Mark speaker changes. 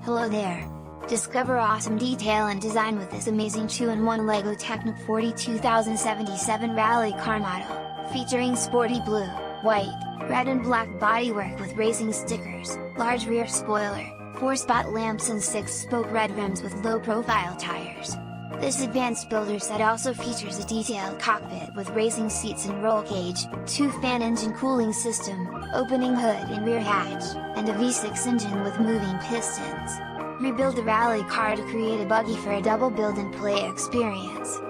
Speaker 1: Hello there! Discover awesome detail and design with this amazing 2-in-1 LEGO Technic 42077 rally car model, featuring sporty blue, white, red and black bodywork with racing stickers, large rear spoiler, 4-spot lamps and 6-spoke red rims with low-profile tires. This advanced builder set also features a detailed cockpit with racing seats and roll cage, 2-fan engine cooling system, opening hood and rear hatch, and a V6 engine with moving pistons. Rebuild the rally car to create a buggy for a double build and play experience.